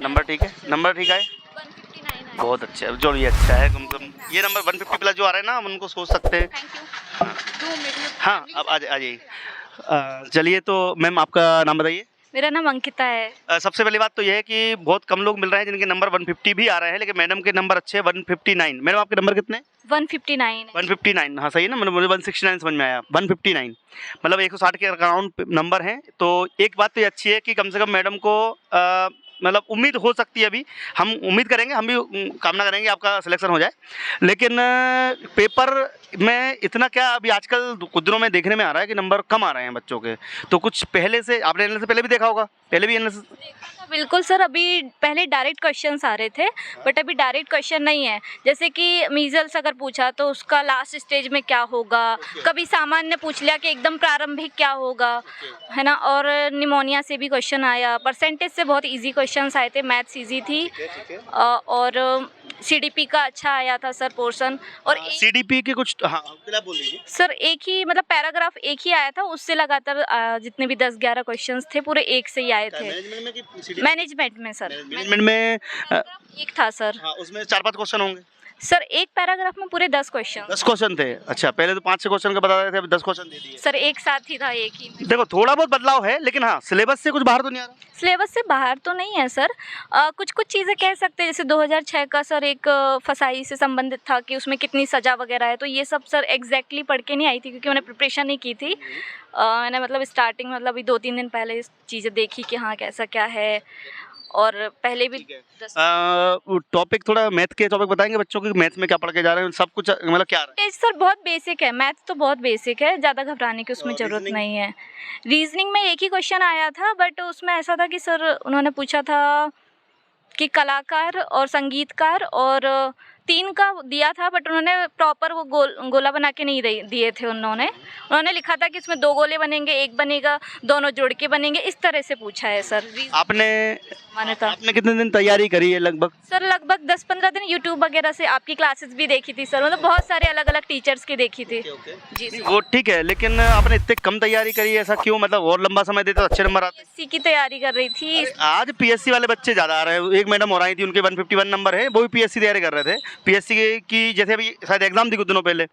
Number ठीक है, number ठीक है, 159 आया। बहुत अच्छा है, जो भी अच्छा है कम से कम ये नंबर 150 प्लस जो आ रहे हैं ना हम उनको सोच सकते हैं। Thank you. 2 मिनट। हाँ अब आ जाइए। चलिए तो मैम आपका नाम बताइए। मेरा नाम अंकिता है। सबसे पहली बात तो ये है कि बहुत कम लोग मिल रहे हैं जिनके नंबर 150 भी आ रहे हैं, लेकिन मैडम के नंबर अच्छे हैं 159। मैडम आपके नंबर कितने? 159 है। 159, हाँ सही है ना, मतलब मुझे 169 समझ में आया, 159 मतलब 160 के अराउंड नंबर हैं। तो एक बात तो ये अच्छी है कि कम से कम मैडम को मतलब उम्मीद हो सकती है, अभी हम उम्मीद करेंगे, हम भी कामना करेंगे आपका सिलेक्शन हो जाए। लेकिन पेपर में इतना क्या अभी आजकल कुछ दिनों में देखने में आ रहा है कि नंबर कम आ रहे हैं बच्चों के। तो कुछ पहले से आपने एनालिसिस पहले भी देखा होगा, पहले भी एनालिसिस देखा था बिल्कुल सर। अभी पहले डायरेक्ट क्वेश्चंस आ रहे थे, बट अभी डायरेक्ट क्वेश्चन नहीं है। जैसे कि मीजल्स अगर पूछा तो उसका लास्ट स्टेज में क्या होगा, कभी सामान्य पूछ लिया कि एकदम प्रारंभिक क्या होगा, है ना। और निमोनिया से भी क्वेश्चन आया, परसेंटेज से बहुत इजी क्वेश्चंस आए थे, मैथ्स इजी थी। और सीडीपी का अच्छा आया था सर पोर्शन। और सीडीपी के कुछ, हाँ क्या बोल रही है? सर एक ही मतलब पैराग्राफ एक ही आया था, उससे लगातार जितने भी 10-11 क्वेश्चंस थे पूरे एक से ही आए थे। मैनेजमेंट में कि CDP? मैनेजमेंट में सर। मैनेजमेंट में पैराग्राफ एक था सर। हाँ उसमें 4-5 क्वेश्चन होंगे। सर एक पैराग्राफ में पूरे 10 क्वेश्चन। 10 क्वेश्चन थे, अच्छा पहले तो 5-6 क्वेश्चन का बता रहे थे, अभी 10 क्वेश्चन दे दिए। सर एक साथ ही था, एक ही में। देखो थोड़ा बहुत बदलाव है, लेकिन हाँ सिलेबस से कुछ बाहर तो नहीं आ रहा। सिलेबस से बाहर तो नहीं है सर। कुछ कुछ चीज़ें कह सकते हैं, जैसे 2006 का सर एक फसाई से संबंधित था कि उसमें कितनी सज़ा वगैरह है, तो ये सब सर एग्जैक्टली पढ़ के नहीं आई थी क्योंकि मैंने प्रिपरेशन नहीं की थी। मैंने मतलब स्टार्टिंग मतलब अभी 2-3 दिन पहले चीज़ें देखी कि हाँ कैसा क्या है। और पहले भी टॉपिक थोड़ा मैथ के टॉपिक बताएंगे बच्चों की, मैथ में क्या पढ़ के जा रहे हैं, सब कुछ मतलब क्या रहा है? सर बहुत बेसिक है, मैथ तो बहुत बेसिक है, ज़्यादा घबराने की उसमें ज़रूरत रीजनिंग? नहीं है। रीजनिंग में एक ही क्वेश्चन आया था, बट उसमें ऐसा था कि सर उन्होंने पूछा था कि कलाकार और संगीतकार, और 3 का दिया था, बट उन्होंने प्रॉपर वो गोला बना के नहीं दिए थे। उन्होंने लिखा था कि इसमें 2 गोले बनेंगे, एक बनेगा, दोनों जोड़ के बनेंगे, इस तरह से पूछा है सर। आपने मान्यता आपने कितने दिन तैयारी करी है लगभग? सर लगभग 10-15 दिन यूट्यूब वगैरह से आपकी क्लासेस भी देखी थी सर, मतलब बहुत सारे अलग अलग टीचर्स की देखी थी। जी सर। वो ठीक है, लेकिन आपने इतने कम तैयारी करी है, ऐसा क्यों? मतलब और लंबा समय देते तो अच्छे नंबर आते। पीएससी की तैयारी कर रही थी। आज पीएससी वाले बच्चे ज़्यादा आ रहे हैं। एक मैडम और आई थी, उनके 151 नंबर है, वो भी पीएससी तैयारी कर रहे थे। पीएससी की जैसे अभी शायद एग्जाम थी कुछ दिनों पहले,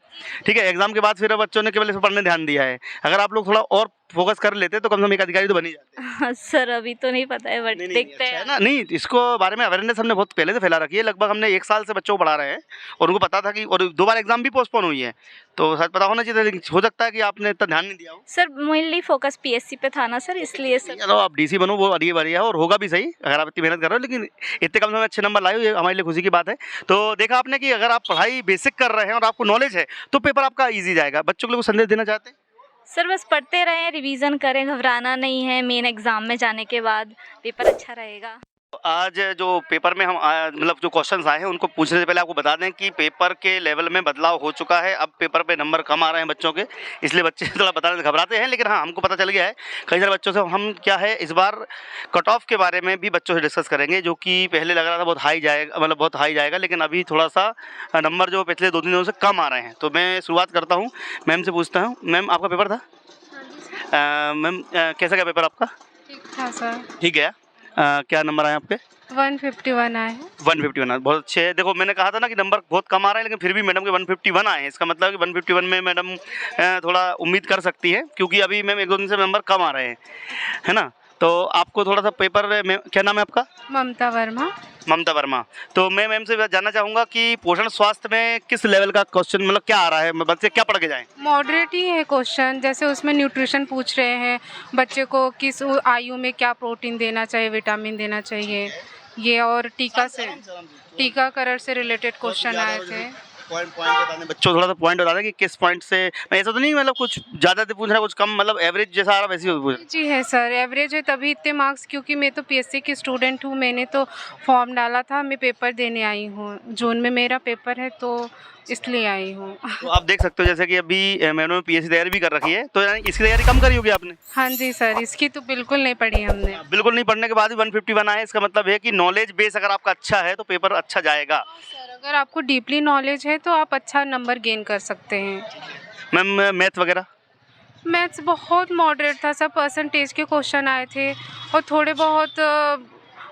ठीक है, एग्जाम के बाद फिर बच्चों ने केवल इस पर पढ़ने ध्यान दिया है। अगर आप लोग थोड़ा और फोकस कर लेते तो कम से कम एक अधिकारी तो बन ही जाते। सर अभी तो नहीं पता है, बट देखते अच्छा है हैं ना। नहीं, इसको बारे में अवेयरनेस हमने बहुत पहले से फैला रखी है, लगभग हमने 1 साल से बच्चों को पढ़ा रहे हैं और उनको पता था कि, और 2 बार एग्जाम भी पोस्टपोन हुई है, तो शायद पता होना चाहिए था, लेकिन हो सकता है कि आपने इतना ध्यान नहीं दिया हो। सर। मेनली फोकस पीएससी पे था ना सर, इसलिए सर। चलो आप डीसी बनो, वो बढ़िया बढ़िया है और होगा भी सही अगर आप इतनी मेहनत कर रहे हो, लेकिन इतने कम समय में अच्छे नंबर लाए हो, ये हमारे लिए खुशी की बात है। तो देखा आपने कि अगर आप पढ़ाई बेसिक कर रहे हैं और आपको नॉलेज है तो पेपर आपका ईजी जाएगा। बच्चों को लोग संदेश देना चाहते हैं? सर बस पढ़ते रहें, रिवीजन करें, घबराना नहीं है। मेन एग्जाम में जाने के बाद पेपर अच्छा रहेगा। आज जो पेपर में हम मतलब जो क्वेश्चंस आए हैं उनको पूछने से पहले आपको बता दें कि पेपर के लेवल में बदलाव हो चुका है। अब पेपर पे नंबर कम आ रहे हैं बच्चों के, इसलिए बच्चे थोड़ा बताने से घबराते हैं, लेकिन हाँ हमको पता चल गया है कई सारे बच्चों से। हम क्या है इस बार कट ऑफ के बारे में भी बच्चों से डिस्कस करेंगे, जो कि पहले लग रहा था बहुत हाई जाएगा, मतलब बहुत हाई जाएगा, लेकिन अभी थोड़ा सा नंबर जो पिछले 2-3 दिनों से कम आ रहे हैं। तो मैं शुरुआत करता हूँ, मैम से पूछता हूँ। मैम आपका पेपर था? मैम कैसा गया पेपर आपका? ठीक था सर। ठीक है। क्या नंबर आए आपके? 151 आए हैं। 151, बहुत अच्छे है। देखो मैंने कहा था ना कि नंबर बहुत कम आ रहे हैं, लेकिन फिर भी मैडम के 151 आए हैं। इसका मतलब कि 151 में मैडम थोड़ा उम्मीद कर सकती है, क्योंकि अभी मैम 1-2 दिन से नंबर कम आ रहे हैं, है ना। तो आपको थोड़ा सा पेपर में, क्या नाम है आपका? ममता वर्मा। ममता वर्मा। तो मैं मैम से जानना चाहूँगा कि पोषण स्वास्थ्य में किस लेवल का क्वेश्चन, मतलब क्या आ रहा है, बच्चे क्या पढ़ के जाएँ? मॉडरेट ही है क्वेश्चन, जैसे उसमें न्यूट्रिशन पूछ रहे हैं, बच्चे को किस आयु में क्या प्रोटीन देना चाहिए, विटामिन देना चाहिए, ये। और टीकाकरण से रिलेटेड क्वेश्चन आए थे। पॉइंट बताने बच्चों, थोड़ा सा पॉइंट बता दें कि किस पॉइंट से। मैं ऐसा तो नहीं मतलब कुछ ज़्यादा पूछ रहा, कुछ कम, मतलब एवरेज जैसा आ रहा वैसे ही पूछ। जी है सर, एवरेज है, तभी इतने मार्क्स, क्योंकि मैं तो पीएससी की स्टूडेंट हूँ। मैंने तो फॉर्म डाला था, मैं पेपर देने आई हूँ। जून में मेरा पेपर है, तो इसलिए आई हूँ। तो आप देख सकते हो जैसे कि अभी मैंने पीएससी तैयारी भी कर रखी है, तो यानी इसकी तैयारी कम करी होगी आपने? हाँ जी सर, इसकी तो बिल्कुल नहीं पढ़ी हमने। बिल्कुल नहीं पढ़ने के बाद भी 151 आए, इसका मतलब है कि नॉलेज बेस अगर आपका अच्छा है तो पेपर अच्छा जाएगा। सर अगर आपको डीपली नॉलेज है तो आप अच्छा नंबर गेन कर सकते हैं। मैम मैथ वगैरह? मैथ्स बहुत मॉडरेट था, सब परसेंटेज के क्वेश्चन आए थे और थोड़े बहुत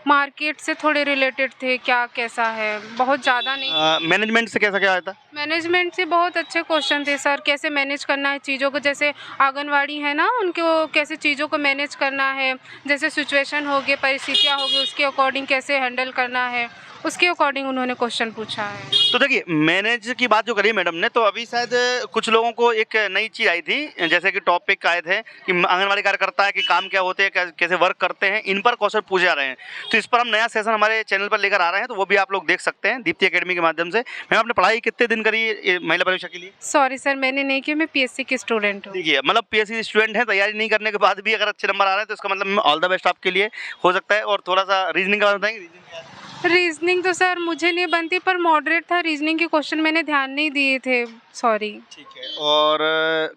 मार्केट से थोड़े रिलेटेड थे, क्या कैसा है, बहुत ज़्यादा नहीं। मैनेजमेंट से कैसा क्या आया था? मैनेजमेंट से बहुत अच्छे क्वेश्चन थे सर, कैसे मैनेज करना है चीज़ों को, जैसे आंगनवाड़ी है ना, उनको कैसे चीज़ों को मैनेज करना है, जैसे सिचुएशन हो गई, परिस्थितियाँ हो गई, उसके अकॉर्डिंग कैसे हैंडल करना है, उसके अकॉर्डिंग उन्होंने क्वेश्चन पूछा है। तो देखिए, मैनेज की बात जो करी मैडम ने, तो अभी शायद कुछ लोगों को एक नई चीज़ आई थी, जैसे कि टॉपिक आए थे कि आंगनवाड़ी कार्यकर्ता है कि काम क्या होते हैं, कैसे वर्क करते हैं, इन पर क्वेश्चन पूछे जा रहे हैं। तो इस पर हम नया सेशन हमारे चैनल पर लेकर आ रहे हैं, तो वो भी आप लोग देख सकते हैं दीप्ति एकेडमी के माध्यम से। मैम, आपने पढ़ाई कितने दिन करी ये महिला परीक्षा के लिए? सॉरी सर, मैंने नहीं किया, मैं पीएससी की स्टूडेंट हूँ। देखिए, मतलब पीएससी स्टूडेंट है, तैयारी नहीं करने के बाद भी अगर अच्छे नंबर आ रहे हैं तो इसका मतलब ऑल द बेस्ट आपके लिए हो सकता है। और थोड़ा सा रीजनिंग का बताएंगे? रीजनिंग क्या है? रीजनिंग तो सर मुझे नहीं बनती, पर मॉडरेट था रीजनिंग के क्वेश्चन, मैंने ध्यान नहीं दिए थे, सॉरी। ठीक है। और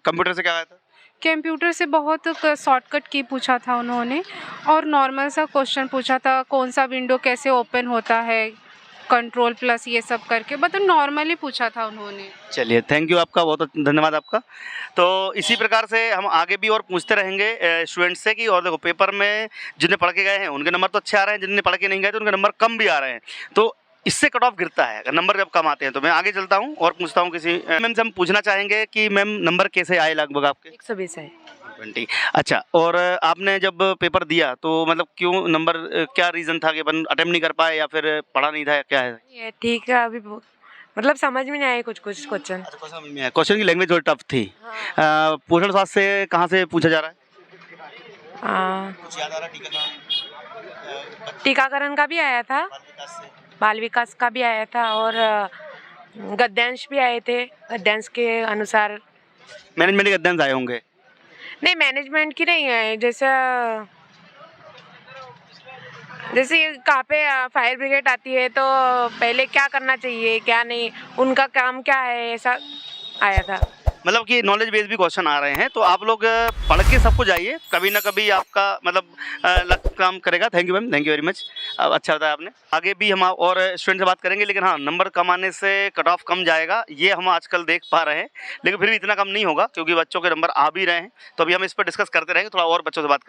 कंप्यूटर से क्या आया था? कंप्यूटर से बहुत शॉर्टकट की पूछा था उन्होंने, और नॉर्मल सा क्वेश्चन पूछा था, कौन सा विंडो कैसे ओपन होता है, कंट्रोल प्लस ये सब करके, मतलब नॉर्मली पूछा था उन्होंने। चलिए, थैंक यू आपका, बहुत धन्यवाद आपका। तो इसी प्रकार से हम आगे भी और पूछते रहेंगे स्टूडेंट्स से कि, और देखो, पेपर में जिन्हें पढ़ के गए हैं उनके नंबर तो अच्छे आ रहे हैं, जिन्हें पढ़ के नहीं गए तो उनके नंबर कम भी आ रहे हैं। तो इससे कट ऑफ गिरता है अगर नंबर जब कम आते हैं। तो मैं आगे चलता हूँ और पूछता हूँ किसी मैम से, हम पूछना चाहेंगे कि मैम नंबर कैसे आए लगभग आपके? 120 है। 20। अच्छा, और आपने जब पेपर दिया तो मतलब क्यों नंबर, क्या रीज़न था कि अपन अटेम्प्ट नहीं कर पाए या फिर पढ़ा नहीं था या क्या है? ये ठीक है, अभी मतलब समझ में नहीं आए कुछ क्वेश्चन। अच्छा, समझ में आया। क्वेश्चन की लैंग्वेज थोड़ी टफ थी। पोषण स्वास्थ्य से कहाँ से पूछा जा रहा है? कुछ याद आ रहा है? टीकाकरण का भी आया था, बाल विकास का भी आया था, और गद्यांश भी आए थे, गद्यांश के अनुसार। मैनेजमेंट के अध्ययन आए होंगे? नहीं, मैनेजमेंट की नहीं है, जैसे कहाँ पे फायर ब्रिगेड आती है तो पहले क्या करना चाहिए, क्या नहीं, उनका काम क्या है, ऐसा आया था। मतलब कि नॉलेज बेस भी क्वेश्चन आ रहे हैं, तो आप लोग पढ़ के सबको जाइए, कभी ना कभी आपका मतलब लक काम करेगा। Thank you ma'am, thank you very much, अच्छा बताया आपने। आगे भी हम और स्टूडेंट से बात करेंगे, लेकिन हाँ, नंबर कम आने से कट ऑफ कम जाएगा, ये हम आजकल देख पा रहे हैं, लेकिन फिर भी इतना कम नहीं होगा क्योंकि बच्चों के नंबर आ भी रहे हैं। तो अभी हम इस पर डिस्कस करते रहेंगे, थोड़ा और बच्चों से बात करें।